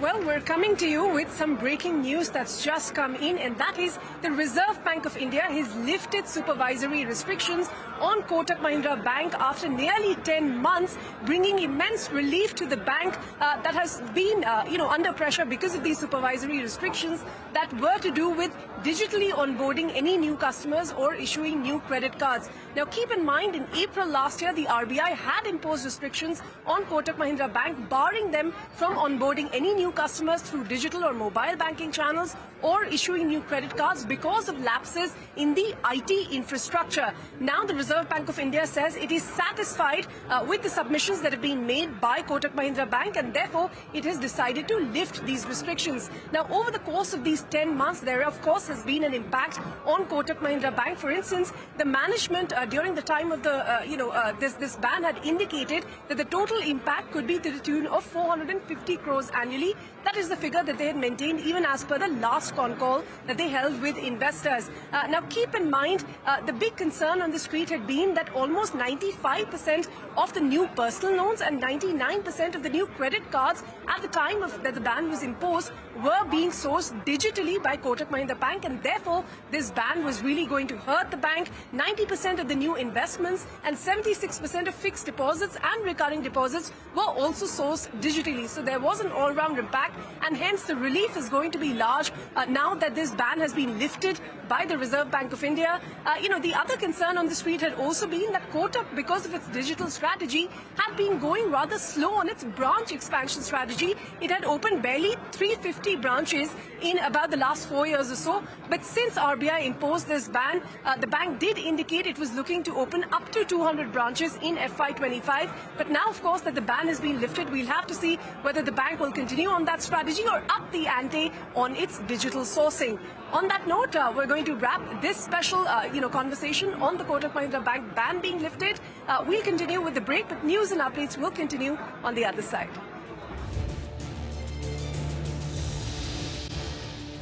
Well, we're coming to you with some breaking news that's just come in, and that is the Reserve Bank of India has lifted supervisory restrictions on Kotak Mahindra Bank after nearly 10 months, bringing immense relief to the bank that has been, under pressure because of these supervisory restrictions that were to do with digitally onboarding any new customers or issuing new credit cards. Now, keep in mind, in April last year, the RBI had imposed restrictions on Kotak Mahindra Bank, barring them from onboarding any new customers through digital or mobile banking channels or issuing new credit cards because of lapses in the IT infrastructure. Now the Reserve Bank of India says it is satisfied with the submissions that have been made by Kotak Mahindra Bank, and therefore it has decided to lift these restrictions. Now, over the course of these 10 months, there of course has been an impact on Kotak Mahindra Bank. For instance, the management during the time of the this ban had indicated that the total impact could be to the tune of 450 crores annually. That is the figure that they had maintained even as per the last con call that they held with investors. Now, keep in mind, the big concern on the street had been that almost 95% of the new personal loans and 99% of the new credit cards at the time that the ban was imposed were being sourced digitally by Kotak Mahindra Bank, and therefore this ban was really going to hurt the bank. 90% of the new investments and 76% of fixed deposits and recurring deposits were also sourced digitally. So there was an all-round impact, and hence the relief is going to be large now that this ban has been lifted by the Reserve Bank of India. The other concern on the street had also been that Kotak, because of its digital strategy, had been going rather slow on its branch expansion strategy. It had opened barely 350 branches in about the last 4 years or so. But since RBI imposed this ban, the bank did indicate it was looking to open up to 200 branches in FY25. But now, of course, that the ban has been lifted, we'll have to see whether the bank will continue on that strategy or up the ante on its digital sourcing. On that note, we're going to wrap this special, conversation on the Kotak Mahindra Bank ban being lifted. We'll continue with the break, but news and updates will continue on the other side.